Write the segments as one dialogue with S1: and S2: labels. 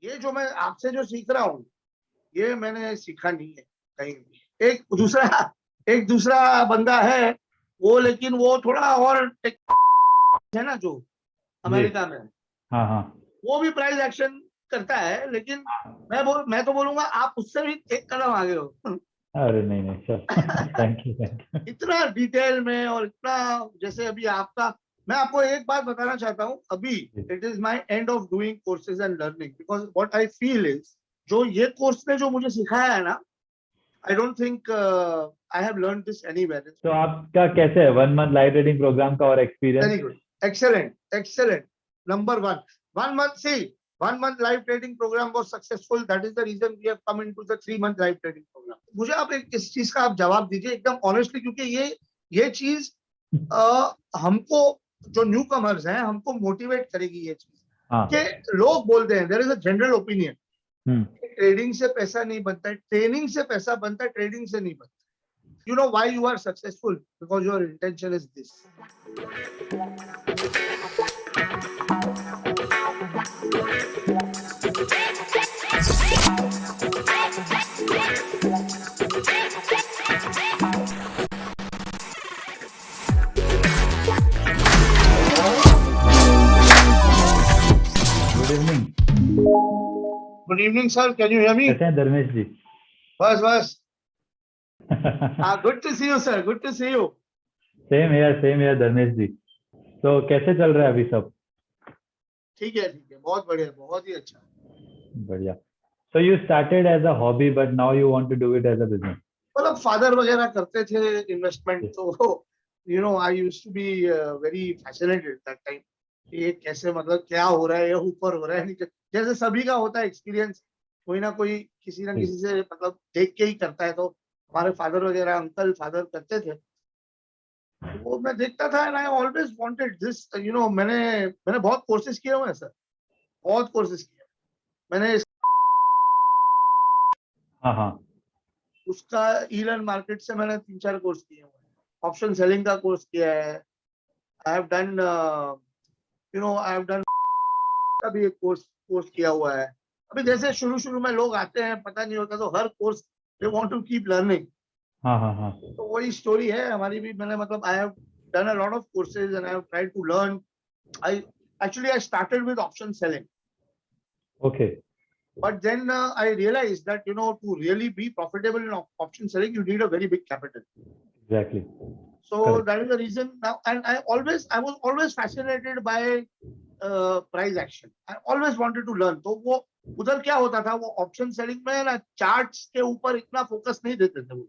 S1: ये जो मैं आपसे जो सीख रहा हूँ, ये मैंने सीखा नहीं है कहीं भी। एक दूसरा बंदा है, वो लेकिन वो थोड़ा और टेक है ना, जो
S2: जी।
S1: अमेरिका में,
S2: हाँ हाँ
S1: वो भी प्राइस एक्शन करता है, लेकिन मैं तो बोलूंगा आप उससे भी एक कदम आगे हो।
S2: अरे नहीं नहीं sir, thank you thank you.
S1: इतना डिटेल में और इतना, जैसे अभी आपका, मैं आपको एक बात बताना चाहता हूँ अभी। It is my end of doing courses and learning, because what I feel is, जो ये कोर्स ने जो मुझे सिखाया है ना, I don't think I have learn this anywhere.
S2: तो आपका कैसे है 1 मंथ लाइव ट्रेडिंग प्रोग्राम का और experience?
S1: Very good, excellent, excellent, number one. 1 month, see, 1 month live trading program was successful. That is the reason we have come into the 3 month live trading program. मुझे आप इस चीज का आप जवाब दीजिए एकदम ऑनेस्टली, क्योंकि ये चीज हमको, जो न्यू कमर्स हैं, हमको मोटिवेट करेगी ये चीज।
S2: हाँ।
S1: कि लोग बोलते हैं, there is a general opinion, trading से पैसा नहीं बनता है, ट्रेनिंग से पैसा बनता है, ट्रेडिंग से नहीं बनता। You know why you are successful? Because your intention is this.
S2: Good evening.
S1: Good evening, sir. Can you hear me?
S2: कैसे हैं धर्मेश जी?
S1: बस good to see you, sir. Good to see you.
S2: Same यार धर्मेश जी। तो कैसे चल रहा है अभी सब?
S1: ठीक है, बहुत बढ़िया, बहुत ही अच्छा।
S2: बढ़िया। So you started as a hobby, but now you want to do it as a business.
S1: मतलब फादर वगैरह करते थे इन्वेस्टमेंट, तो I used to be very fascinated that time. ये कैसे, मतलब क्या हो रहा है, ये ऊपर हो रहा है, नीचे, जैसे सभी का होता है एक्सपीरियंस, कोई ना कोई किसी ना किसी से मतलब देख के ही करता है। तो हमारे फादर वगैरह, अंकल फादर करते थे, तो वो मैं देखता था, and I always wanted this. मैंने बहुत कोर्सेज किए हुए हैं सर, बहुत कोर्सेज किए। मैंने
S2: हाँ हाँ।
S1: उसका ईलन मार्केट से मैंने 3-4 कोर्स किए हुए हैं। ऑप्शन सेलिंग का कोर्स किया है। I have done I have done का भी एक कोर्स किया हुआ है। अभी जैसे शुरू में लोग आते हैं, पता नहीं होता, तो हर course they want to keep learning.
S2: हाँ हाँ हाँ।
S1: तो वही स्टोरी है हमारी भी। मैंने मतलब I have done a lot of courses and I have tried to learn. I started with option selling,
S2: okay.
S1: but then I realized that to really be profitable in option selling, you need a very big capital.
S2: Exactly.
S1: So that is the reason now, and I was always fascinated by price action. I always wanted to learn. तो वो उधर क्या होता था, वो option selling में ना charts के ऊपर इतना फोकस नहीं देते थे वो।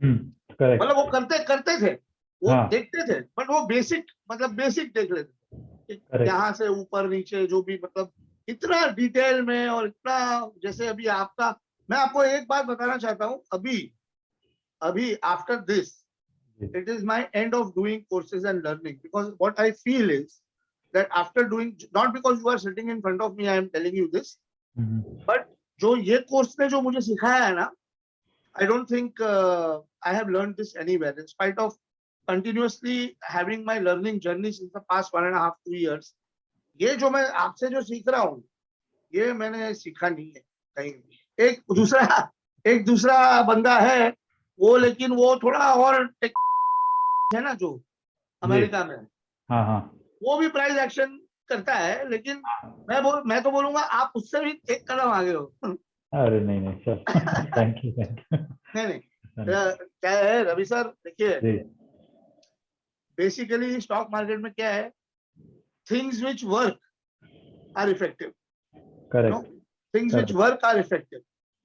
S2: करेक्ट।
S1: मतलब वो करते थे, वो
S2: हाँ।
S1: देखते थे, बट वो बेसिक देख लेते थे कि यहाँ से ऊपर नीचे जो भी, मतलब इतना डिटेल में और इतना, जैसे अभी आपका, मैं आपको एक बात बताना चाहता हूँ अभी after this, it is my end of doing courses and learning, because what I feel is that after doing, not because you are sitting in front of me I am telling you this, but जो ये course ने जो मुझे सिखाया है ना, I don't think I have learned this anywhere, in spite of continuously having my learning journey since the past 1.5-2 years. ये जो मैं आपसे जो सीख रहा हूँ, ये मैंने सीखा नहीं है कहीं भी। एक दूसरा बंदा है, वो लेकिन वो थोड़ा और टेक है ना, जो अमेरिका में,
S2: हाँ हाँ।
S1: वो भी प्राइस एक्शन करता है, लेकिन मैं तो बोलूंगा आप उससे भी एक कदम आगे हो।
S2: अरे नहीं नहीं sir, thank you thank you.
S1: नहीं, क्या है रवि सर, देखिए,
S2: जी।
S1: बेसिकली स्टॉक मार्केट में क्या है, things which work are effective,
S2: correct.
S1: Things which work are effective,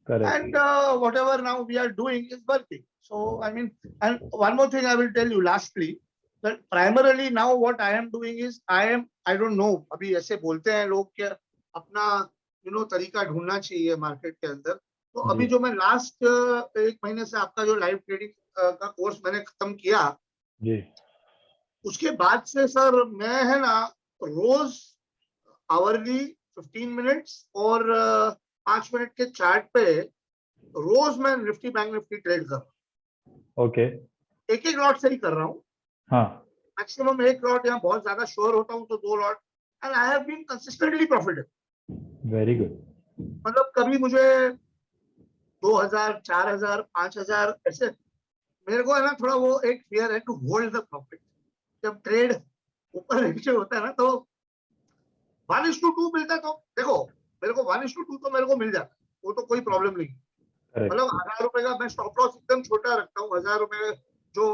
S2: correct.
S1: and whatever now we are doing is working. So I mean, and one more thing I will tell you lastly, that primarily now what I am doing is, I don't know, अभी ऐसे बोलते हैं लोग कि अपना तरीका ढूंढना चाहिए मार्केट के अंदर। तो अभी जो मैं लास्ट 1 महीने से आपका जो लाइव ट्रेडिंग का कोर्स मैंने खत्म किया
S2: जी।
S1: उसके बाद से सर, मैं है ना रोज आवरली 15 मिनट्स और 5 मिनट के चार्ट पे रोज मैं निफ्टी बैंक निफ्टी ट्रेड कर रहा हूँ।
S2: ओके।
S1: एक लॉट से ही कर रहा हूँ।
S2: हाँ।
S1: मैक्सिमम 1 लॉट, या बहुत ज्यादा श्योर होता हूँ तो 2 lot, and I have been consistently profitable.
S2: Very good.
S1: मतलब कभी मुझे 2000, 4000, 5000 ऐसे, मेरे को है ना थोड़ा वो एक फियर है टू होल्ड द प्रॉफिट। जब ट्रेड ऊपर नीचे होता है ना तो 1:2 मिलता है, तो देखो मेरे को 1:2 तो मेरे को मिल जाता है, वो तो कोई प्रॉब्लम नहीं।
S2: करेक्ट।
S1: मतलब 1000 रुपए का मैं स्टॉप लॉस एकदम छोटा रखता हूँ, 1000 रुपए जो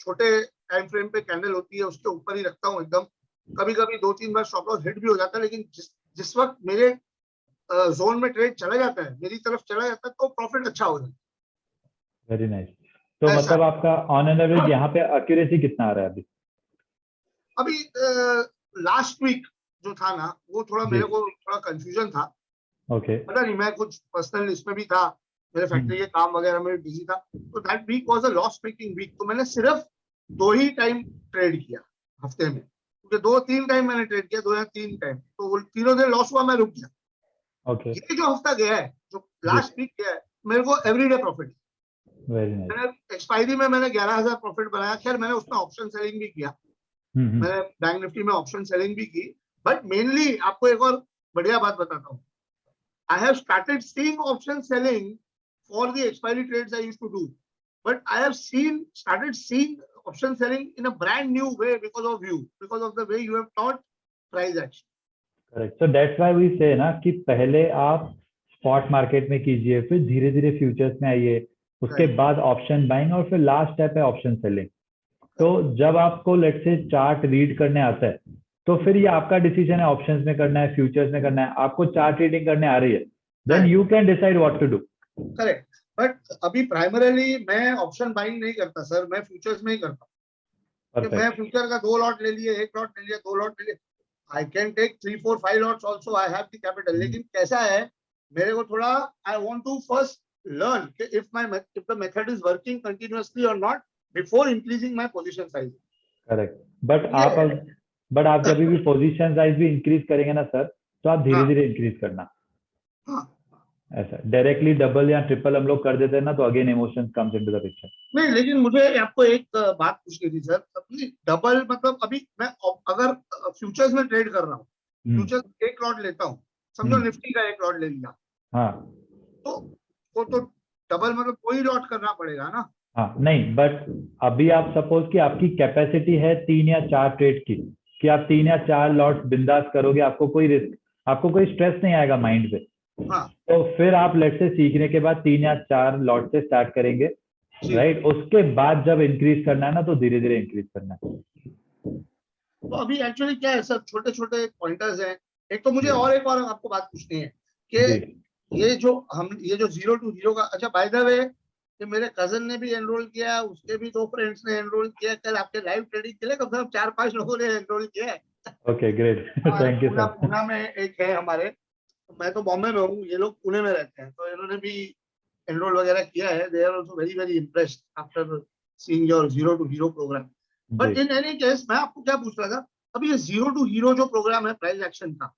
S1: छोटे टाइम फ्रेम पे कैंडल होती है उसके ऊपर ही रखता हूँ एकदम। कभी कभी 2-3 बार स्टॉप लॉस हिट भी हो जाता है, लेकिन जिस वक्त मेरे जोन में ट्रेड चला जाता है, मेरी तरफ चला जाता है, तो प्रॉफिट अच्छा हो जाता
S2: वेरी नाइस। तो
S1: है ऐसा।
S2: मतलब आपका ऑन एन एवरेज यहाँ पे एक्यूरेसी कितना आ रहा है अभी?
S1: अभी लास्ट वीक जो था ना, वो थोड़ा
S2: जी।
S1: मेरे को थोड़ा कंफ्यूजन था।
S2: ओके।
S1: पता नहीं, मैं कुछ पर्सनल इसमें भी था, मेरे फैक्ट्री के काम वगैरह में बिजी था, तो that week was a loss making week. तो मैंने सिर्फ 2 ही टाइम ट्रेड किया हफ्ते में, क्योंकि 2-3 टाइम मैंने ट्रेड किया, 2 या 3 टाइम, तो वो तीनों दिन लॉस हुआ, मैं रुक गया।
S2: ओके।
S1: ये जो हफ्ता गया है, जो
S2: जी।
S1: लास्ट वीक गया है, मेरे को एवरीडे प्रॉफिट।
S2: Very nice.
S1: मैंने एक्सपायरी में मैंने 11,000 प्रॉफिट बनाया। खैर मैंने उसमें ऑप्शन सेलिंग भी किया,
S2: हम्म।
S1: मैंने बैंक निफ्टी में ऑप्शन सेलिंग भी की। बट मेनली आपको एक और बढ़िया बात बताता हूँ, I have started seeing option selling for the expiry trades I used to do, but I have started seeing option selling in a brand new way because of you, because of the way you have taught price action.
S2: Correct. So that's why we say ना कि पहले आप spot market में कीजिए, फिर धीरे धीरे futures में आइए, उसके
S1: Right.
S2: बाद ऑप्शन बाइंग, और फिर लास्ट स्टेप है ऑप्शन सेलिंग। तो जब आपको लेट्स से चार्ट रीड करने आता है, तो फिर ये आपका डिसीजन है ऑप्शंस में करना है, फ्यूचर्स में करना है। आपको चार्ट रीडिंग करने आ रही है, then
S1: Right.
S2: You can decide what to do.
S1: Correct. But अभी प्राइमरीली मैं ऑप्शन बाइंग नहीं करता सर, मैं फ्यूचर्स में ही करता हूँ। कि मैं
S2: परफेक्ट।
S1: फ्यूचर का 2 लॉट ले लिए, 1 लॉट ले लिया, 2 लॉट ले लिया। I can take 3, 4, 5 lots also, I have the capital. लेकिन कैसा है, मेरे को थोड़ा, I want to first learn कि if the method is working continuously और not before increasing my position size.
S2: Correct. But
S1: ये
S2: आप
S1: है।
S2: बट आप जब भी पोजीशन साइज भी इंक्रीज करेंगे ना सर, तो आप धीरे
S1: हाँ
S2: धीरे इंक्रीज करना।
S1: हाँ।
S2: ऐसा डायरेक्टली डबल या ट्रिपल हम लोग कर देते हैं ना, तो again emotions comes into the picture.
S1: नहीं, लेकिन मुझे आपको एक बात पूछनी थी सर। अभी डबल मतलब अभी मैं अगर फ्यूचर्स में ट्रेड कर रहा हूँ,
S2: हम्म।
S1: फ्यूचर्स 1 लॉट लेता हूँ, समझो
S2: हम्म।
S1: निफ्टी का 1 लॉट ले लिया,
S2: हाँ।
S1: तो वो तो डबल मतलब कोई लॉट करना पड़ेगा ना।
S2: हाँ नहीं, बट अभी आप सपोज कि आपकी कैपेसिटी है 3 या 4 ट्रेड की, कि आप 3 या 4 लॉट्स बिंदास करोगे, आपको कोई रिस्क, आपको कोई स्ट्रेस नहीं आएगा माइंड पे।
S1: हाँ
S2: तो फिर आप लेट से सीखने के बाद 3 या 4 लॉट से स्टार्ट करेंगे,
S1: जी।
S2: राइट। उसके बाद जब इंक्रीज करना है ना, तो धीरे धीरे इंक्रीज करना है।
S1: तो अभी एक्चुअली क्या है सर, छोटे छोटे पॉइंटर्स हैं। एक तो मुझे
S2: जी।
S1: एक और आपको बात पूछनी है
S2: जी।
S1: कि ये जो 0 to 0 का, अच्छा बाय द वे, कि मेरे कजन ने भी एनरोल किया, उसके भी 2 फ्रेंड्स ने एनरोल किया, कल आपके लाइव ट्रेडिंग के लिए कम से कम 4-5 लोगों ने एनरोल किया है।
S2: Okay, great.
S1: हमारे
S2: thank you
S1: Poona
S2: sir.
S1: Poona में एक है हमारे, मैं तो बॉम्बे में हूँ, ये लोग पुणे में रहते हैं, तो इन्होंने भी एनरोल वगैरह किया है। They are also very very impressed after seeing your 0 to 0 program.
S2: जी।
S1: बट इन एनी केस, मैं आपको क्या पूछ रहा था, अभी ये 0 to 0 जो प्रोग्राम है प्राइस एक्शन का,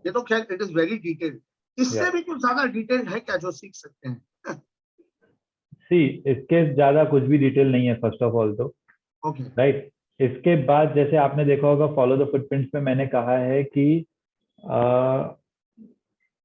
S1: ये तो खैर इट इज वेरी डिटेल्ड,
S2: या
S1: इससे भी कुछ ज्यादा डिटेल्ड है क्या जो सीख सकते हैं?
S2: सी, इसके ज्यादा कुछ भी डिटेल नहीं है फर्स्ट ऑफ ऑल तो,
S1: ओके।
S2: राइट। इसके बाद जैसे आपने देखा होगा फॉलो द फुटप्रिंट्स में मैंने कहा है कि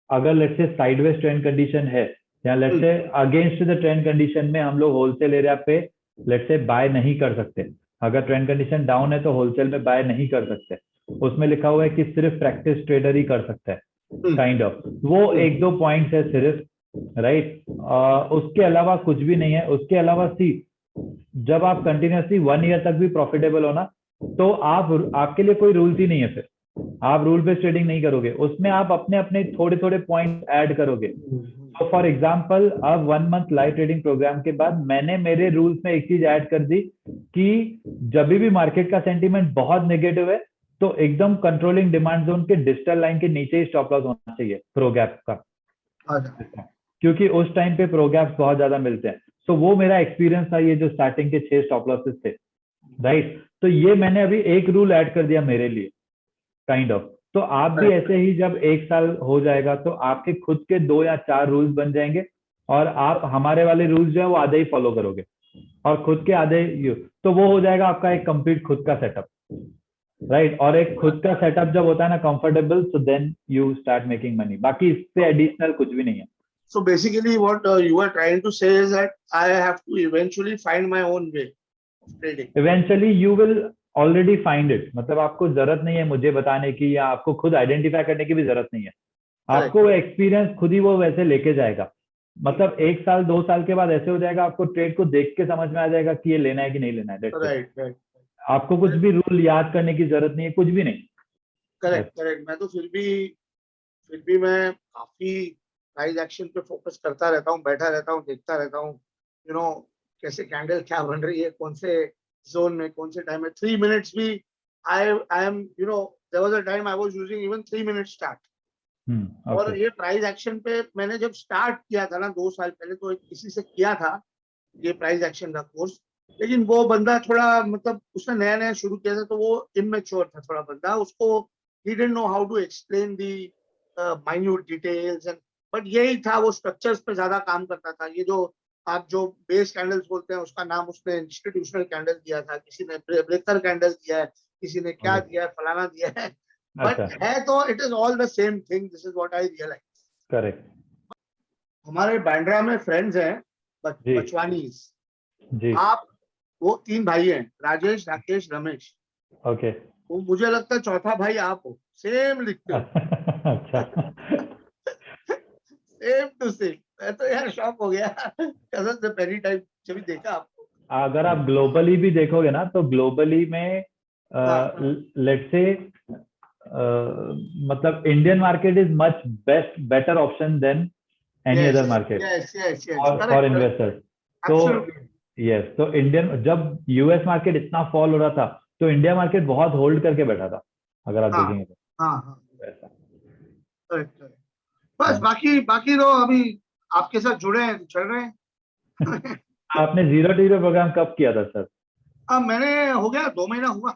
S2: अगर let's say sideways trend condition है, या let's say against the trend condition में हम लोग होलसेल एरिया पे लेट्स से बाय नहीं कर सकते। अगर ट्रेंड कंडीशन डाउन है तो होलसेल में बाय नहीं कर सकते। उसमें लिखा हुआ है कि सिर्फ प्रैक्टिस ट्रेडर ही कर सकता है, काइंड ऑफ वो 1-2 पॉइंट्स है सिर्फ, राइट। उसके अलावा कुछ भी नहीं है। उसके अलावा सी, जब आप कंटिन्यूसली 1 ईयर तक भी प्रॉफिटेबल हो ना, तो आपके लिए कोई रूल्स ही नहीं है। फिर आप रूल बेस्ड ट्रेडिंग नहीं करोगे, उसमें आप अपने अपने थोड़े थोड़े पॉइंट ऐड करोगे। तो फॉर एग्जांपल, अब 1 मंथ लाइव ट्रेडिंग प्रोग्राम के बाद मैंने मेरे रूल्स में एक चीज ऐड कर दी कि जब भी मार्केट का सेंटीमेंट बहुत नेगेटिव है, तो एकदम कंट्रोलिंग डिमांड जोन के डिजिटल लाइन के नीचे ही स्टॉप लॉस होना चाहिए प्रो गैप का, क्योंकि उस टाइम पे प्रो गैप्स बहुत ज्यादा मिलते हैं। तो वो मेरा एक्सपीरियंस था, ये जो स्टार्टिंग के 6 स्टॉप लॉसेस थे, राइट। तो ये मैंने अभी एक रूल ऐड कर दिया मेरे लिए, काइंड ऑफ। तो आप भी ऐसे ही जब 1 साल हो जाएगा, तो आपके खुद के 2 या 4 रूल्स बन जाएंगे, और आप हमारे वाले रूल्स जो है वो आधे ही फॉलो करोगे, और खुद के आधे तो वो हो जाएगा आपका एक कंप्लीट खुद का सेटअप। राइट। और एक खुद का सेटअप जब होता है ना comfortable, so then you start making money. बाकी इससे एडिशनल कुछ भी नहीं है।
S1: So basically, what you are trying to say is that I have to eventually find my own way of trading.
S2: Eventually you will already find it. मतलब आपको जरूरत नहीं है मुझे बताने की, या आपको खुद आइडेंटिफाई करने की भी जरूरत नहीं है।
S1: Correct.
S2: आपको एक्सपीरियंस खुद ही वो वैसे लेके जाएगा। मतलब 1 साल 2 साल के बाद ऐसे हो जाएगा, आपको ट्रेड को देख के समझ में आ जाएगा कि ये लेना है कि नहीं लेना है। That's it.
S1: Right, right.
S2: आपको कुछ भी रूल याद करने की जरूरत नहीं है, कुछ भी नहीं।
S1: Correct correct. मैं तो फिर भी मैं काफी प्राइस एक्शन पे फोकस करता रहता हूँ, बैठा रहता हूँ, देखता रहता हूँ, यू नो कैसे कैंडल क्या बन रही है, कौन से जोन में, कौन से टाइम में। 3 मिनट्स भी I am there was a time I was using even 3 minute start. और
S2: ओके।
S1: ये प्राइस एक्शन पे मैंने जब स्टार्ट किया था ना 2 साल पहले, तो किसी से किया था ये प्राइस एक्शन का कोर्स। लेकिन वो बंदा थोड़ा मतलब उसने नया नया शुरू किया था, तो वो इमेच्योर था थोड़ा बंदा, उसको he didn't know how to explain the minute details and but यही था, वो स्ट्रक्चर्स पे ज्यादा काम करता था। ये जो आप जो बेस कैंडल्स बोलते हैं उसका नाम उसने इंस्टीट्यूशनल कैंडल दिया था, किसी ने ब्रेकर कैंडल दिया है, किसी ने क्या दिया है, फलाना दिया है। बट है तो it is all the same thing. This is what I realize.
S2: Correct.
S1: हमारे बांद्रा में फ्रेंड्स हैं बचवानीज।
S2: जी।
S1: आप वो 3 भाई हैं, राजेश, राकेश, रमेश।
S2: ओके।
S1: वो मुझे लगता है चौथा भाई आप हो, सेम लिखते हो।
S2: अच्छा।
S1: Same to same. मैं तो यार शॉक हो गया कसम से, पहली टाइम जब देखा आपको।
S2: अगर आप ग्लोबली भी देखोगे ना, तो ग्लोबली में लेट्स से मतलब Indian market is much better option than any other market
S1: yes yes yes,
S2: for
S1: correct
S2: investors. तो
S1: एब्सोल्युटली।
S2: यस, तो इंडियन जब यूएस मार्केट इतना फॉल हो रहा था, तो इंडिया मार्केट बहुत होल्ड करके बैठा था, अगर आप
S1: हाँ
S2: देखेंगे तो।
S1: हाँ हाँ,
S2: ऐसा।
S1: Correct correct. बस बाकी बाकी तो अभी आपके साथ जुड़े हैं, चल रहे हैं।
S2: आपने जीरो टीरो प्रोग्राम कब किया था सर?
S1: अब मैंने हो गया 2 महीना हुआ।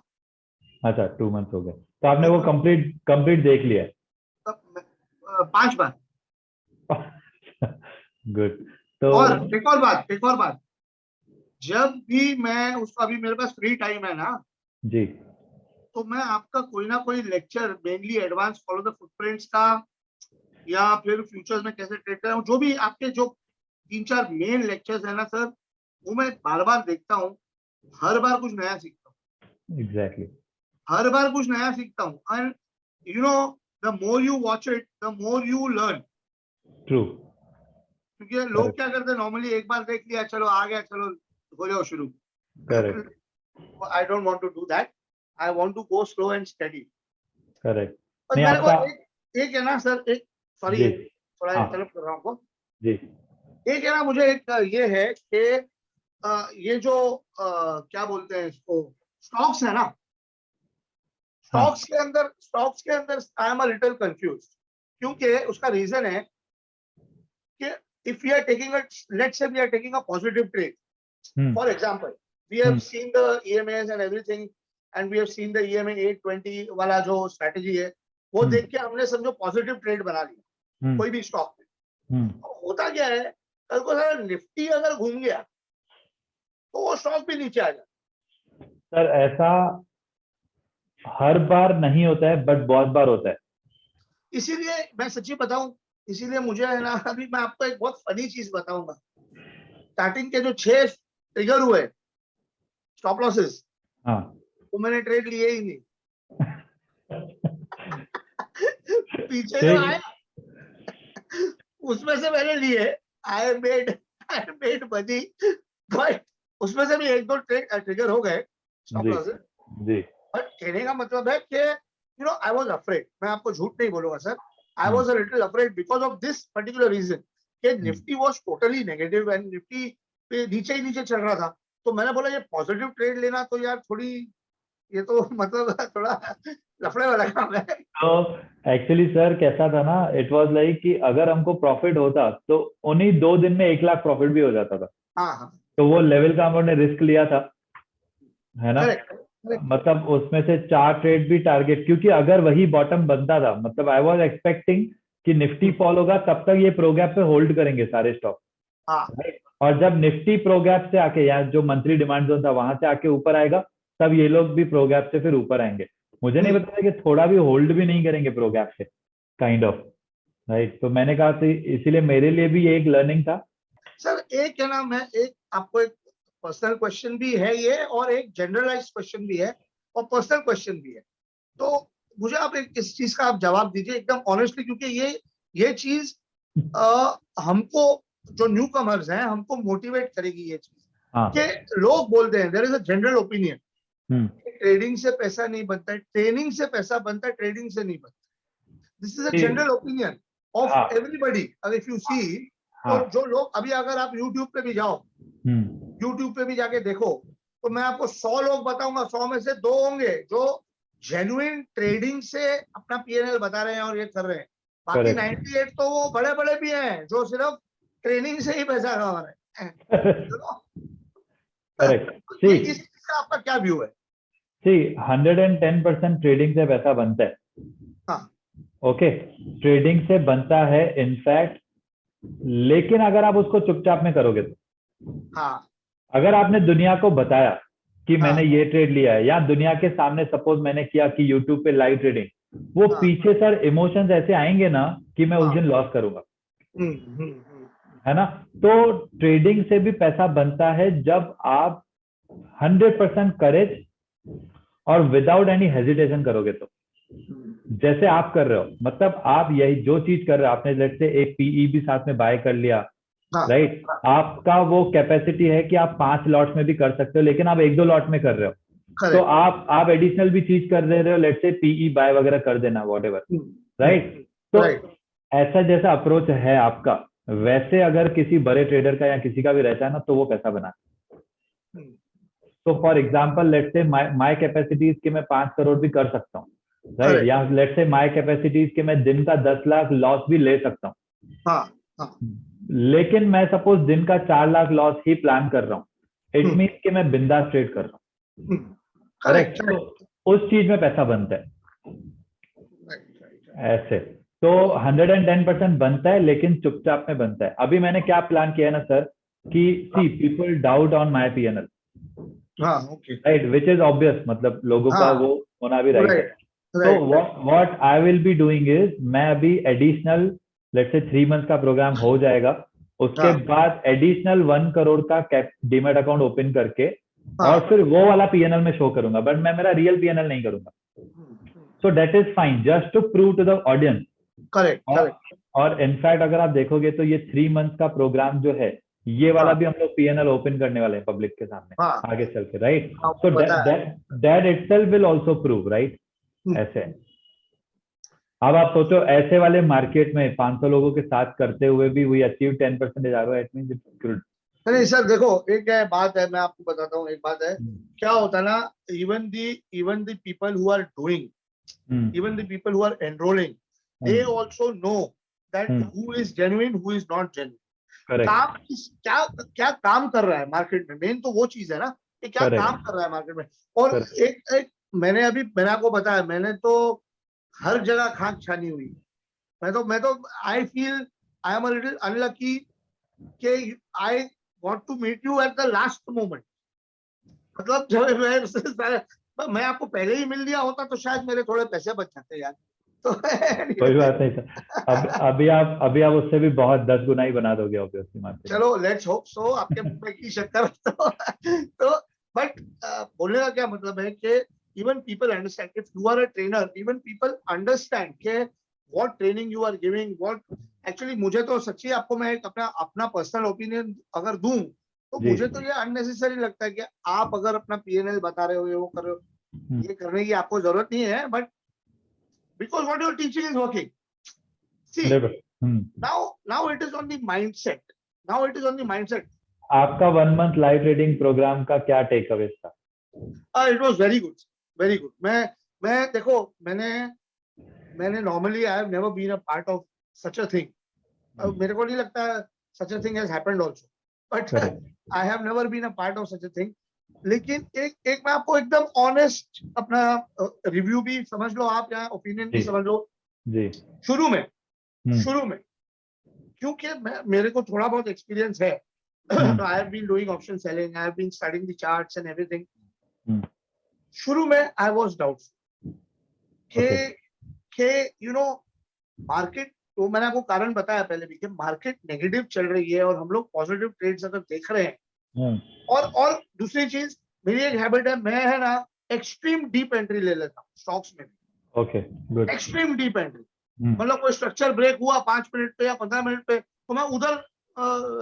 S2: अच्छा, 2 मंथ हो गए, तो आपने वो कंप्लीट देख लिया?
S1: तब 5 बार।
S2: गुड। तो
S1: और एक और बात, जब भी मैं उसका, अभी मेरे पास फ्री टाइम है ना,
S2: जी।
S1: तो मैं आपका कोई ना कोई lecture, mainly advance follow the footprints का, या फिर फ्यूचर्स में कैसे ट्रेड करें, जो भी आपके जो 3-4 मेन लेक्चर्स है ना सर, वो मैं बार बार देखता हूँ। हर बार कुछ नया सीखता हूँ।
S2: एग्जैक्टली।
S1: हर बार कुछ नया सीखता हूँ। And you know, the more you watch it, the more you learn.
S2: True.
S1: क्योंकि लोग क्या करते हैं, नॉर्मली एक बार देख लिया, चलो आ गया, चलो हो जाओ शुरू।
S2: Correct.
S1: I don't want to do that. I want to go slow and study.
S2: Correct.
S1: बस
S2: नहीं
S1: मेरे को
S2: आपका।
S1: एक है ना सर, एक सॉरी,
S2: जी।
S1: थोड़ा
S2: हाँ।
S1: इंटरप्ट कर रहा हूँ आपको।
S2: जी।
S1: एक है ना, मुझे एक ये है कि ये जो क्या बोलते हैं इसको, स्टॉक्स है ना,
S2: हाँ।
S1: स्टॉक्स के अंदर आई एम अ लिटिल कंफ्यूज। क्योंकि उसका रीजन है कि if we are taking a, let's say we are taking a positive trade, for example, we have seen the EMAs and everything, and we have seen the EMA 820 वाला जो strategy है, वो देख के हमने समझो पॉजिटिव ट्रेड बना लिया कोई भी स्टॉक में। होता क्या है, कल को सर निफ्टी अगर घूम गया तो वो स्टॉक भी नीचे आ जाए।
S2: सर ऐसा हर बार नहीं होता है, बट बहुत बार होता है।
S1: इसीलिए मैं सच्ची बताऊं, इसीलिए मुझे है ना, अभी मैं आपको एक बहुत फनी चीज बताऊंगा। स्टार्टिंग के जो 6 ट्रिगर हुए स्टॉप लॉसेस,
S2: हाँ।
S1: वो मैंने ट्रेड लिए ही नहीं। पीछे जो आए उसमें से मैंने लिए, आई मेड मनी, बट उसमें से भी 1-2 ट्रिगर हो गए स्टॉप
S2: जी।
S1: लॉसेस।
S2: जी।
S1: बट कहने का मतलब है कि आई वाज अफ्रेड। मैं आपको झूठ नहीं बोलूंगा sir, I was a little afraid because of this particular reason कि Nifty was totally negative and Nifty पे नीचे ही नीचे चल रहा था। तो मैंने बोला ये पॉजिटिव ट्रेड लेना तो यार थोड़ी, ये तो मतलब थोड़ा लफड़े वाला काम है।
S2: तो एक्चुअली सर कैसा था ना, इट वाज लाइक कि अगर हमको प्रॉफिट होता तो उन्हीं 2 दिन में 1 लाख प्रॉफिट भी हो जाता था।
S1: हाँ हाँ,
S2: तो वो लेवल का हम लोगों ने रिस्क लिया था, है ना।
S1: Correct correct.
S2: मतलब उसमें से 4 ट्रेड भी टारगेट, क्योंकि अगर वही बॉटम बनता था, मतलब आई वाज एक्सपेक्टिंग कि निफ्टी फॉल होगा तब तक ये प्रोगैप पे होल्ड करेंगे सारे स्टॉक,
S1: हाँ
S2: राइट। और जब निफ्टी प्रोगैप से आके, या जो मंथली डिमांड जोन था वहां से आके ऊपर आएगा, तब ये लोग भी प्रोगैप से फिर ऊपर आएंगे। मुझे नहीं पता था कि थोड़ा भी होल्ड भी नहीं करेंगे प्रो गैप से, काइंड ऑफ, राइट। तो मैंने कहा तो इसीलिए मेरे लिए भी ये एक लर्निंग था।
S1: सर एक है ना, मैं एक आपको एक पर्सनल क्वेश्चन भी है ये, और एक जनरलाइज क्वेश्चन भी है, और पर्सनल क्वेश्चन भी है। तो मुझे आप एक इस चीज का आप जवाब दीजिए एकदम ऑनेस्टली, क्योंकि ये चीज हमको जो न्यू कमर्स हैं हमको मोटिवेट करेगी ये चीज।
S2: हाँ।
S1: कि लोग बोलते हैं, there is a general opinion, trading से पैसा नहीं बनता है, ट्रेनिंग से पैसा बनता है, ट्रेडिंग से नहीं बनता। This is a general opinion
S2: हाँ,
S1: ऑफ एवरीबॉडी। अगर इफ यू सी,
S2: हाँ,
S1: तो जो लोग अभी, अगर आप यूट्यूब पे भी जाओ, यूट्यूब पे भी जाके देखो, तो मैं आपको 100 लोग बताऊंगा, 100 में से 2 होंगे जो जेन्युइन ट्रेडिंग से अपना पीएनएल बता रहे हैं और ये कर रहे हैं। बाकी
S2: करेक्ट
S1: 98 तो वो बड़े बड़े भी हैं जो सिर्फ ट्रेनिंग से ही पैसा कमा रहे हैं।
S2: करेक्ट।
S1: तो
S2: सी
S1: ये इस चीज का आपका क्या व्यू है?
S2: सी 110% ट्रेडिंग से पैसा बनता है।
S1: हाँ,
S2: ओके, ट्रेडिंग से बनता है इनफैक्ट, लेकिन अगर आप उसको चुपचाप में करोगे तो,
S1: हाँ,
S2: अगर आपने दुनिया को बताया कि
S1: हाँ,
S2: मैंने ये ट्रेड लिया है, या दुनिया के सामने सपोज मैंने किया कि यूट्यूब पे लाइव ट्रेडिंग, वो
S1: हाँ,
S2: पीछे सर इमोशंस ऐसे आएंगे ना कि मैं उस
S1: हाँ,
S2: दिन लॉस करूंगा,
S1: हम्म, हम्म, हम्म,
S2: है ना। तो ट्रेडिंग से भी पैसा बनता है जब आप 100% करेज और विदाउट एनी हेजिटेशन करोगे तो, जैसे आप कर रहे हो। मतलब आप यही जो चीज कर रहे हो, आपने लेट से एक पीई भी साथ में बाय कर लिया,
S1: हाँ,
S2: राइट। आपका वो कैपेसिटी है कि आप 5 लॉट में भी कर सकते हो, लेकिन आप 1-2 लॉट में कर रहे हो, तो
S1: करेक्ट,
S2: आप एडिशनल भी चीज कर दे रहे हो, लेट से पीई बाय वगैरह कर देना, वॉट एवर, राइट। तो
S1: राइट,
S2: ऐसा जैसा अप्रोच है आपका, वैसे अगर किसी बड़े ट्रेडर का या किसी का भी रहता है ना, तो वो पैसा बना। तो फॉर एग्जाम्पल लेट से माई कैपेसिटीज के मैं 5 करोड़ भी कर सकता हूँ, राइट।
S1: करेक्ट,
S2: या लेट से माई कैपेसिटीज के मैं दिन का 10 लाख लॉस भी ले सकता हूँ,
S1: हाँ, हाँ,
S2: लेकिन मैं सपोज दिन का 4 लाख लॉस ही प्लान कर रहा हूँ, इट मीन कि मैं बिंदास ट्रेड कर रहा हूँ,
S1: करेक्ट,
S2: करेक्ट। तो उस चीज में पैसा बनता है ऐसे। तो 110% बनता है, लेकिन चुपचाप में बनता है। अभी मैंने क्या प्लान किया है ना सर, कि see people doubt on my PNL,
S1: हाँ, okay,
S2: right, which is obvious, मतलब लोगों का
S1: हाँ,
S2: वो होना भी राइट है।
S1: राइट,
S2: तो
S1: right,
S2: what I will be doing is, मैं अभी एडिशनल लेट्स से 3 मंथ का प्रोग्राम हो जाएगा, उसके
S1: हाँ,
S2: बाद एडिशनल 1 करोड़ का डीमेट अकाउंट ओपन करके, और
S1: हाँ,
S2: फिर वो वाला पीएनएल में शो करूंगा, बट मैं मेरा रियल पीएनएल नहीं करूंगा। So that is fine, just to prove to the audience.
S1: Correct, correct,
S2: और इनफैक्ट अगर आप देखोगे तो ये 3 मंथ का प्रोग्राम जो है, ये वाला
S1: हाँ,
S2: भी हम लोग पीएनएल ओपन करने वाले हैं पब्लिक के सामने
S1: हाँ,
S2: आगे चल के, राइट।
S1: आपको
S2: सो
S1: पता है।
S2: That itself will also prove, right.
S1: Hmm,
S2: ऐसे अब आप सोचो, ऐसे वाले मार्केट में 500 लोगों के साथ करते हुए भी we achieve 10% ROI, it means it's good.
S1: नहीं सर देखो, एक है बात है, मैं आपको बताता हूँ एक बात है। क्या होता है ना, even the people who are doing, even the people who are enrolling, they also know that who is genuine, who is not genuine. काम क्या क्या काम कर रहा है मार्केट में, मेन तो वो चीज है ना कि क्या काम कर रहा है मार्केट में। और एक मैंने आपको बताया, मैंने तो हर जगह खाक छानी हुई। मैं तो I feel I am a little unlucky कि I want to meet you at the last moment. मतलब जब मैं आपको पहले ही मिल लिया होता तो शायद मेरे थोड़े पैसे बच जाते यार। तो
S2: कोई बात नहीं सर, अभी आप उससे भी बहुत 10 गुना ही बना दोगे ऑब्वियसली मार्केट।
S1: चलो लेट्स होप सो, आपके मुंह में की शक्कर। तो बट बोलने का क्या मतलब है कि even people understand, if you are a trainer, even people understand के what training you are giving, what actually. मुझे तो सच्ची आपको मैं एक अपना पर्सनल ओपिनियन अगर दूं, तो मुझे तो ये अननेसेसरी लगता है कि आप अगर अपना पीएनएल बता रहे हो, ये वो कर रहे हो, ये करने की आपको जरूरत नहीं है। But because what you're teaching is working. See now it is on the mindset. Now it is on the mindset.
S2: आपका 1 मंथ लाइव ट्रेडिंग प्रोग्राम का क्या टेक अवे था?
S1: It was very good, very good. मैं देखो, मैंने normally I have never been a part of such a thing. मेरे को नहीं लगता such a thing has happened also. But I have never been a part of such a thing. लेकिन एक मैं आपको एकदम ऑनेस्ट अपना रिव्यू भी समझ लो आप, या ओपिनियन भी समझ लो।
S2: जी।
S1: शुरू में क्योंकि मेरे को थोड़ा बहुत एक्सपीरियंस है। I have been doing option selling, I have been studying the charts and everything. शुरू में I was doubtful, के यू नो मार्केट, तो मैंने आपको कारण बताया पहले भी कि मार्केट नेगेटिव चल रही है और हम लोग पॉजिटिव ट्रेड्स अगर देख रहे हैं, और दूसरी चीज मेरी एक हैबिट है, मैं है ना एक्सट्रीम डीप एंट्री ले लेता हूँ स्टॉक्स में।
S2: Okay, good.
S1: Extreme deep entry मतलब कोई स्ट्रक्चर ब्रेक हुआ 5 मिनट पे या 15 मिनट पे, तो मैं उधर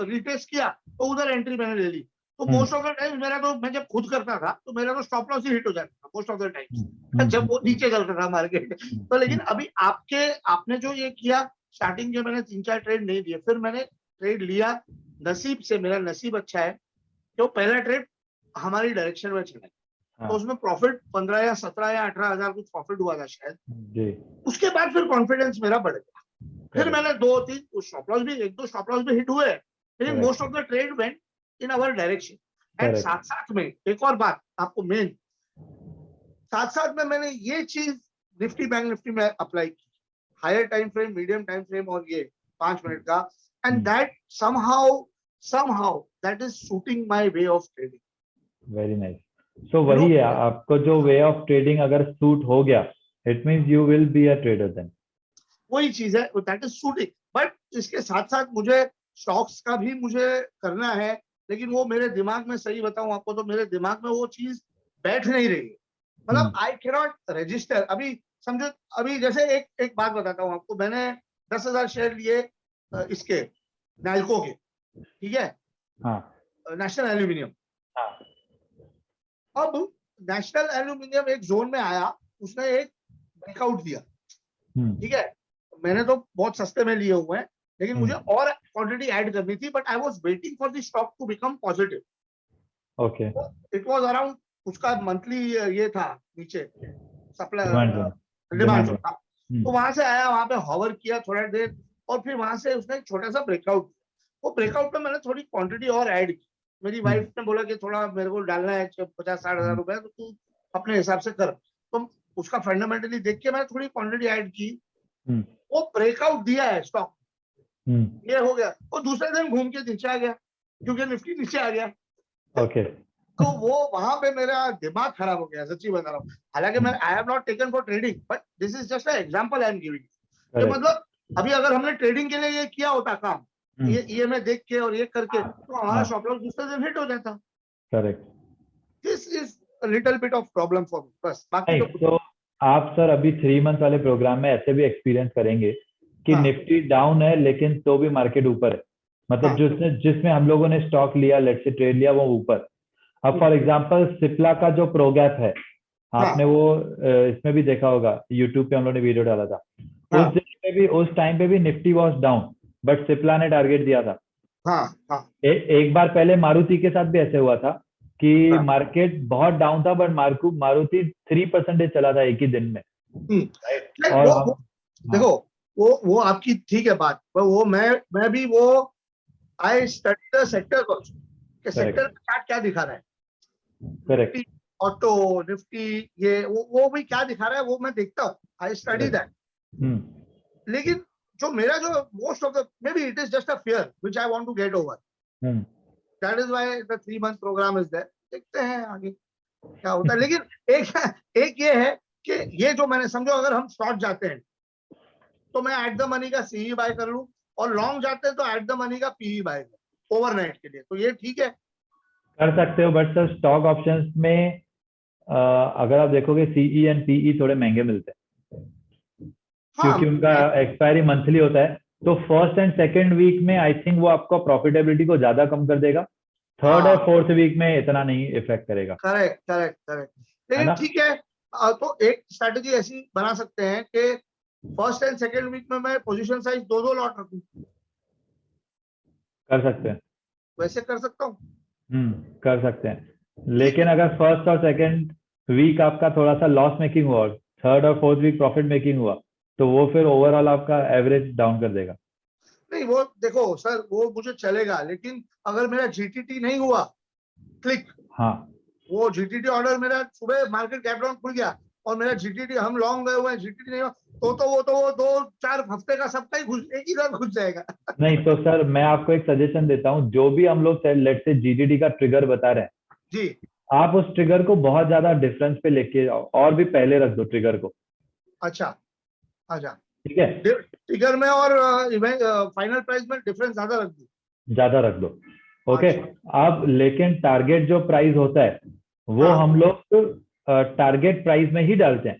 S1: रिटेस्ट किया तो उधर एंट्री मैंने ले ली। तो मोस्ट ऑफ द टाइम मेरा, तो मैं जब खुद करता था तो मेरा तो स्टॉप लॉस ही हिट हो जाता था मोस्ट ऑफ द टाइम जब वो नीचे चलता था मार्केट। तो लेकिन अभी आपने जो ये किया, स्टार्टिंग जो मैंने 3-4 ट्रेड नहीं दिए, फिर मैंने ट्रेड लिया, नसीब से मेरा नसीब अच्छा है कि वो पहला ट्रेड हमारी डायरेक्शन में चला, तो उसमें प्रॉफिट 15 या 17 या 18 हजार कुछ प्रॉफिट हुआ था शायद। उसके बाद फिर कॉन्फिडेंस मेरा बढ़ गया, फिर मैंने 2-3 स्टॉप लॉस भी, 1-2 स्टॉप लॉस भी हिट हुए, लेकिन most of the trade went in our direction. And साथ साथ में एक और बात आपको मेन, साथ साथ में मैंने ये चीज निफ्टी बैंक निफ्टी में अप्लाई की, higher time frame, medium time frame और ये 5 मिनट का, and that somehow that is suiting my way of trading.
S2: Very nice. So वही है, आपको जो वे ऑफ ट्रेडिंग अगर सूट हो गया, it means you will be a trader then.
S1: वही चीज है, दैट इज सूटिंग। बट इसके साथ साथ मुझे स्टॉक्स का भी मुझे करना है, लेकिन वो मेरे दिमाग में, सही बताऊं आपको तो मेरे दिमाग में वो चीज बैठ नहीं रही है, मतलब आई कैन नॉट रजिस्टर अभी। समझो अभी जैसे एक बात बताता हूँ आपको, मैंने 10,000 शेयर लिए इसके नैल्को के, ठीक है, नेशनल एल्यूमिनियम। अब नेशनल एल्यूमिनियम एक जोन में आया, उसने एक ब्रेकआउट दिया, ठीक है, मैंने तो बहुत सस्ते में लिए हुए हैं, लेकिन मुझे और क्वांटिटी ऐड करनी थी, but I was waiting for the stock to become positive. Okay, it was around, उसका मंथली ये था नीचे सप्लाई डिमांड जोन था, तो वहां से आया, वहां पे हॉवर किया थोड़ा देर, और फिर वहां से उसने एक छोटा सा ब्रेकआउट, वो ब्रेकआउट में मैंने थोड़ी क्वांटिटी और ऐड की। मेरी वाइफ ने बोला कि थोड़ा मेरे को डालना है 50-60 हजार रुपए, तो तू अपने हिसाब से कर, तो उसका फंडामेंटली देख के मैंने थोड़ी क्वांटिटी ऐड की, वो ब्रेकआउट दिया है स्टॉक, ये हो गया, और दूसरे दिन घूम के नीचे आ गया क्योंकि निफ्टी नीचे आ गया। ओके, तो वो वहां पे मेरा दिमाग खराब हो गया, सच्ची बता रहा हूँ। हालांकि मैं आई have not taken for trading, but this is just a example I am giving. मतलब अभी अगर हमने ट्रेडिंग के लिए ये किया होता काम, ये मैं देख के और ये करके, तो हमारा स्टॉप लॉस दूसरे दिन हिट हो जाता। Correct, this is a little bit of problem for me, बस। बाकी तो
S2: आप सर अभी 3 मंथ वाले प्रोग्राम में ऐसे भी एक्सपीरियंस करेंगे कि निफ्टी डाउन है लेकिन तो भी मार्केट ऊपर है, मतलब जिसमें हम लोगों ने स्टॉक लिया, लेट्स से ट्रेड लिया, वो ऊपर। अब फॉर एग्जांपल सिप्ला का जो प्रोगैप है, आपने वो इसमें भी देखा होगा, यूट्यूब पे हम लोगों ने वीडियो डाला था, उस जगह पे भी, उस टाइम पे भी Nifty was down, but Cipla ने टारगेट दिया था। एक बार पहले मारुति के साथ भी ऐसे हुआ था कि मार्केट बहुत डाउन था, बट मारुति 3% चला था एक ही दिन में।
S1: और देखो वो आपकी ठीक है बात, वो मैं भी वो I study the sector also, कि सेक्टर का क्या दिखा रहा है, करेक्ट, ऑटो, निफ्टी, ये वो भी क्या दिखा रहा है, वो मैं देखता हूँ, आई स्टडी दैट। लेकिन जो मेरा जो most of the, maybe it is just a fear which I want to get over, that is why the 3 month program is there. देखते हैं आगे क्या होता है। लेकिन एक ये है कि ये जो मैंने, समझो अगर हम शॉर्ट जाते हैं तो मैं एट द मनी का सीई बाय कर लूं, और लॉन्ग जाते हैं तो एट द मनी का पीई बाय कर ओवरनाइट के लिए, तो ये ठीक है,
S2: कर सकते हो। बट सर स्टॉक ऑप्शंस में अगर आप देखोगे सीई एंड पीई थोड़े महंगे मिलते हैं, क्योंकि उनका एक्सपायरी मंथली होता है, तो फर्स्ट एंड सेकंड वीक में आई थिंक वो आपको प्रॉफिटेबिलिटी को ज्यादा कम कर देगा, थर्ड और फोर्थ वीक में इतना नहीं इफेक्ट करेगा। करेक्ट करेक्ट करेक्ट, लेकिन ठीक है, तो एक स्ट्रेटजी ऐसी बना सकते हैं कि फर्स्ट एंड सेकंड वीक में मैं पोजीशन साइज 2-2 लॉट रखूं, कर सकते हैं, वैसे कर सकता हूँ, कर सकते हैं। लेकिन अगर फर्स्ट और सेकंड वीक आपका थोड़ा सा लॉस मेकिंग हुआ और थर्ड और फोर्थ वीक प्रॉफिट मेकिंग हुआ, तो वो फिर ओवरऑल आपका एवरेज डाउन कर देगा। नहीं, वो देखो सर, वो मुझे चलेगा, लेकिन अगर मेरा जीटीटी नहीं हुआ क्लिक, हाँ, वो जीटीटी ऑर्डर मेरा सुबह मार्केट गैप डाउन खुल गया और मेरा जीटीटी, हम लॉन्ग गए हुए हैं, जीटीटी नहीं हुआ, तो वो 2-4 हफ्ते का सबका ही एक ही रात घुस जाएगा। नहीं तो सर मैं आपको एक सजेशन देता हूँ, जो भी हम लोग लेट्स से जीटीटी का ट्रिगर बता रहे हैं जी, आप उस ट्रिगर को बहुत ज्यादा डिफरेंस पे लेके जाओ और भी पहले रख दो ट्रिगर को,
S1: अच्छा अच्छा,
S2: ठीक है,
S1: टिगर में और फाइनल प्राइस में डिफरेंस ज्यादा रख दी।
S2: ज्यादा रख दो। ओके,
S1: अच्छा,
S2: अब लेकिन टारगेट जो प्राइस होता है वो
S1: हाँ
S2: हम लोग टारगेट प्राइस में ही डालते हैं।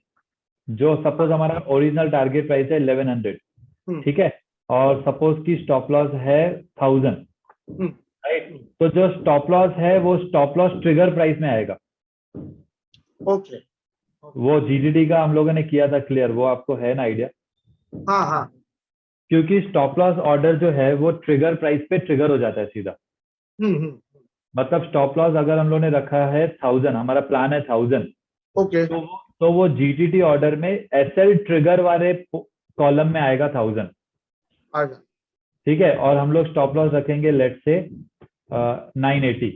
S2: जो सपोज हमारा ओरिजिनल टारगेट प्राइस है 1100,
S1: हम्म
S2: ठीक है, और सपोज की स्टॉप लॉस है 1000,
S1: हम्म
S2: राइट, तो जो स्टॉप लॉस है वो स्टॉप लॉस ट्रिगर प्राइस में आएगा।
S1: ओके,
S2: वो जीडीडी का हम लोगों ने किया था क्लियर, वो आपको है ना आइडिया?
S1: हाँ हाँ,
S2: क्योंकि स्टॉप लॉस ऑर्डर जो है वो ट्रिगर प्राइस पे ट्रिगर हो जाता है सीधा।
S1: हम्म,
S2: मतलब स्टॉप लॉस अगर हम लोगों ने रखा है 1000, हमारा प्लान है 1000,
S1: ओके,
S2: तो वो जीटीटी ऑर्डर में एसएल ट्रिगर वाले कॉलम में आएगा 1000,
S1: अच्छा
S2: ठीक है, और हम लोग स्टॉप लॉस रखेंगे लेट से 980,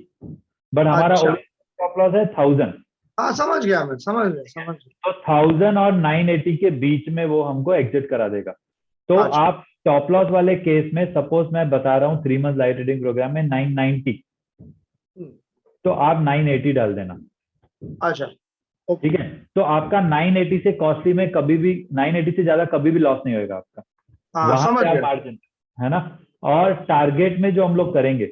S2: बट हमारा
S1: अच्छा,
S2: ओरिजिनल स्टॉप लॉस है 1000।
S1: हाँ समझ गया, मैं समझ गया, समझ गया।
S2: तो 1000 और 980 के बीच में वो हमको एग्जिट करा देगा। तो
S1: अच्छा,
S2: आप स्टॉप लॉस वाले केस में सपोज मैं बता रहा हूँ 3 मंथ लाइव ट्रेडिंग प्रोग्राम में 990,
S1: हम्म,
S2: तो आप 980 डाल देना,
S1: अच्छा, ओके,
S2: ठीक है। तो आपका 980 से कॉस्टली में कभी भी 980 से ज्यादा कभी भी लॉस नहीं होगा आपका,
S1: हाँ
S2: वहां
S1: समझ
S2: से आप
S1: गया।
S2: मार्जिन, है ना। और टारगेट में जो हम लोग करेंगे,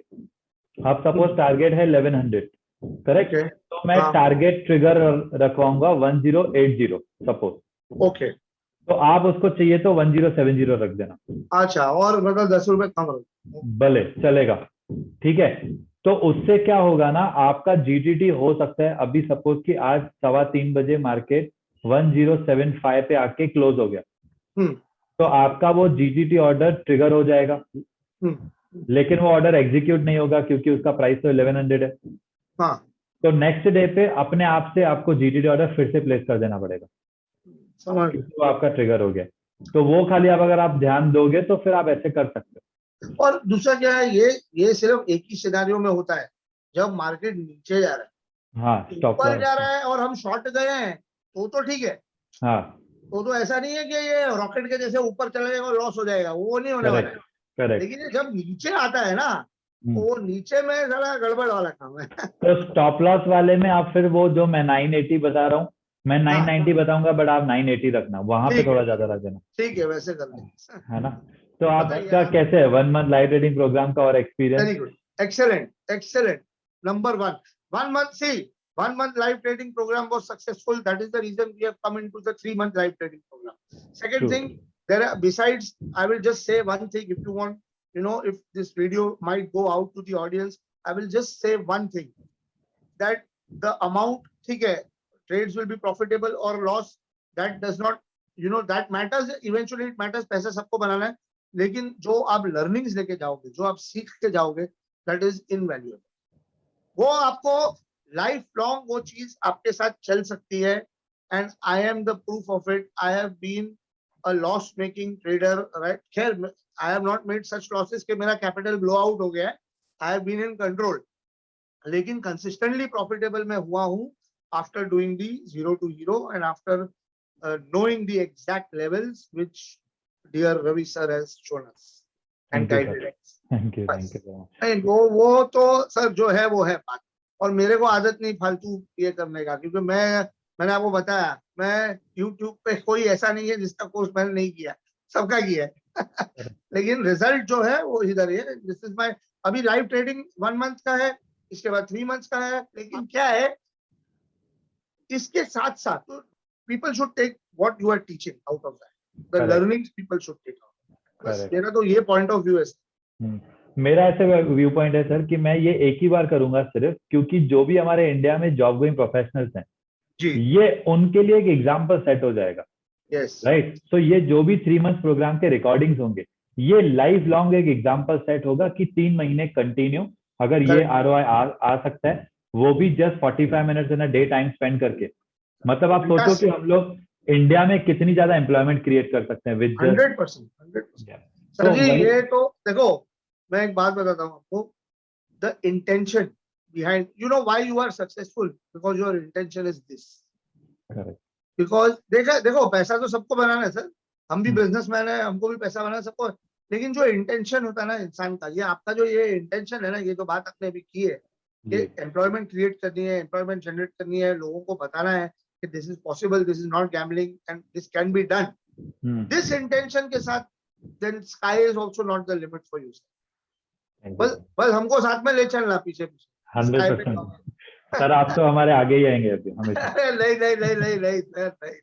S2: अब सपोज टारगेट है 1100, करेक्ट,
S1: ओके,
S2: तो मैं
S1: हाँ,
S2: टारगेट ट्रिगर रखवाऊंगा 1080 सपोज,
S1: ओके,
S2: तो आप उसको चाहिए तो 1070 रख देना,
S1: अच्छा, और मतलब 10 रुपए कम रखो।
S2: भले चलेगा, ठीक है। तो उससे क्या होगा ना, आपका जीटीटी हो सकता है अभी सपोज कि आज 3:15 बजे मार्केट 1075 पे आके क्लोज हो गया,
S1: हम्म
S2: तो आपका वो जीटीटी ऑर्डर ट्रिगर हो जाएगा,
S1: हम्म,
S2: लेकिन वो ऑर्डर एग्जीक्यूट नहीं होगा क्योंकि उसका प्राइस तो 1100 है।
S1: हाँ
S2: तो नेक्स्ट डे पे अपने आप से आपको जीटीटी ऑर्डर फिर से प्लेस कर देना पड़ेगा
S1: समझ गया।
S2: क्योंकि वो आपका ट्रिगर हो गया। तो वो खाली आप अगर आप ध्यान दोगे तो फिर आप ऐसे कर सकते
S1: और दूसरा क्या है, ये सिर्फ एक ही सिनेरियो में होता है, जब मार्केट नीचे जा रहा
S2: हो। हाँ,
S1: है,
S2: स्टॉप
S1: ऊपर
S2: लॉस,
S1: जा रहा है और हम शॉर्ट गए हैं, तो ठीक है।
S2: हाँ,
S1: तो ऐसा नहीं है कि ये रॉकेट के जैसे ऊपर चले जाएगा और लॉस हो जाएगा, वो नहीं होने वाला है।
S2: Correct correct.
S1: लेकिन ये जब नीचे आता है ना, तो वो नीचे में जरा गड़बड़ वाला काम है।
S2: तो स्टॉप लॉस वाले में आप फिर वो जो मैं 980 बता रहा हूँ, मैं
S1: हाँ
S2: 990 बताऊंगा, बट आप 980 रखना, वहां पे
S1: ठीक है,
S2: थोड़ा ज्यादा रख देना,
S1: ठीक है, वैसे कर लेंगे।
S2: है ना। तो
S1: बताइए
S2: आपका
S1: आप।
S2: कैसे है 1 मंथ लाइव ट्रेडिंग प्रोग्राम का और experience?
S1: Very good, excellent excellent, number one. 1 month, see, 1 month live trading program was successful. That is the reason we have come into the 3 month live trading program. Second
S2: true,
S1: thing, there are, besides, I will just say one thing. If you want, if this video might go out to the audience, I will just say one thing, that the amount, ठीक है, trades will be profitable or loss, that does not, that matters, eventually it matters, पैसा सबको बनाना है, लेकिन जो आप learnings लेके जाओगे, जो आप सीख के जाओगे, that is invaluable. वो आपको लाइफ लॉन्ग वो चीज आपके साथ चल सकती है, and I am the proof of it. I have been a loss making trader, right. खैर, I have not made such losses कि मेरा कैपिटल ब्लो आउट हो गया है. I have been in control, लेकिन कंसिस्टेंटली प्रॉफिटेबल मैं हुआ हूं after doing the zero to hero, and after knowing the exact levels which dear Ravi sir has shown us and
S2: thank you sir,
S1: guided us.
S2: Thank you
S1: बस,
S2: so much.
S1: नहीं, वो तो sir जो है वो है बात. और मेरे को आदत नहीं फालतू ये करने का, क्योंकि मैंने आपको बताया, मैं YouTube पे कोई ऐसा नहीं है जिसका कोर्स मैंने नहीं किया, सबका किया है. लेकिन रिजल्ट जो है वो इधर है. दिस इज माय, अभी लाइव ट्रेडिंग 1 month का है, इसके बाद 3 months का है. लेकिन क्या है, इसके साथ साथ people should take what you are teaching out of that, the
S2: correct
S1: learnings people should take out. बस
S2: करेक्ट।
S1: मेरा तो ये पॉइंट ऑफ व्यू है.
S2: मेरा ऐसे व्यू पॉइंट है सर कि मैं ये एक ही बार करूंगा सिर्फ, क्योंकि जो भी हमारे इंडिया में जॉब गोइंग प्रोफेशनल्स हैं,
S1: जी,
S2: ये उनके लिए एक एग्जाम्पल सेट हो जाएगा,
S1: यस,
S2: राइट। तो ये जो भी 3 मंथ प्रोग्राम के रिकॉर्डिंग्स होंगे, ये लाइफ लॉन्ग एक एग्जाम्पल सेट होगा कि 3 महीने कंटिन्यू अगर ये ROI आ सकता है, वो भी just 45 minutes in a day time spend करके। मतलब आप सोचो कि हम लोग इंडिया में कितनी ज्यादा एम्प्लॉयमेंट क्रिएट कर सकते हैं विद जस्ट।
S1: 100%. सर
S2: तो
S1: जी,
S2: वही,
S1: ये तो देखो, मैं एक बात बताता हूँ आपको. The intention behind, why you are successful, because your intention is this. Because देखो, पैसा तो सबको बनाना है सर. हम भी बिजनेसमैन है, हमको भी पैसा बनाना है सबको. लेकिन जो इंटेंशन होता है ना इंसान का, ये आपका जो ये इंटेंशन है ना, ये जो बात आपने अभी की है, कि एम्प्लॉयमेंट क्रिएट करनी है, एम्प्लॉयमेंट जनरेट करनी है, लोगों को बताना है, this is possible, this is not gambling and this can be done, this intention के साथ, then sky is also not the limit for you. बस हमको साथ में ले चलना पीछे पीछे
S2: 100%। सर आप तो हमारे आगे ही आएंगे अभी हमेशा।
S1: नहीं नहीं नहीं नहीं नहीं सर, नहीं,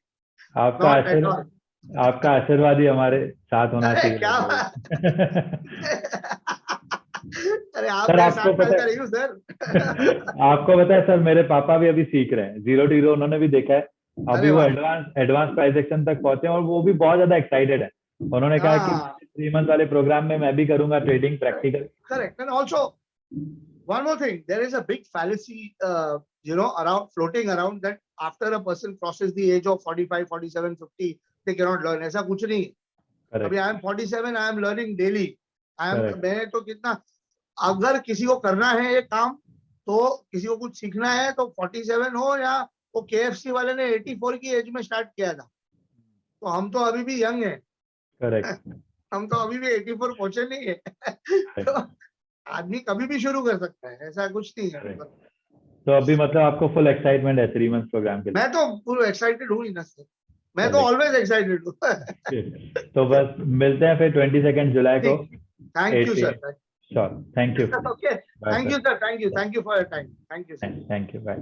S2: आपका
S1: not at
S2: आशीर्वाद,
S1: all।
S2: आपका आशीर्वाद ही हमारे साथ होना
S1: अरे
S2: चाहिए।
S1: क्या बात। अरे आप
S2: सर
S1: मेरे
S2: आपको
S1: साथ में
S2: पता
S1: कर रही हूँ सर।
S2: आपको पता है सर, मेरे पापा भी अभी सीख रहे हैं, 0 to 0 उन्होंने भी देखा है, अभी
S1: अरे
S2: वो
S1: वाह।
S2: एडवांस प्राइस एक्शन तक पहुंचे हैं और वो भी बहुत ज्यादा एक्साइटेड है। उन्होंने कहा कि
S1: हाँ
S2: 3 मंथ वाले प्रोग्राम में मैं भी करूंगा trading practical.
S1: correct, and also one more thing, there is a big fallacy around, floating around, that after a person crosses the age of 45 47 50 they cannot learn। ऐसा कुछ नहीं है। अभी I am 47, I am learning daily, मैंने तो कितना, अगर किसी को करना है ये काम, तो किसी को कुछ सीखना है तो 47 हो या वो KFC वाले ने 84 की एज में स्टार्ट किया था, तो हम तो अभी भी यंग है।
S2: करेक्ट।
S1: हम तो अभी भी 84 पहुंचे नहीं है। तो आदमी कभी भी शुरू कर सकता है, ऐसा कुछ नहीं है।
S2: तो अभी मतलब आपको फुल एक्साइटमेंट है 3 मंथ प्रोग्राम के लिए?
S1: मैं तो पूरा एक्साइटेड हूँ ही ना सर, मैं तो
S2: Correct.
S1: ऑलवेज एक्साइटेड हूँ।
S2: तो बस मिलते हैं फिर 22 जुलाई को।
S1: Thank you sir.
S2: Sure, thank you.
S1: Okay, thank you sir, thank you for your time, thank you sir.
S2: Thank you, bye.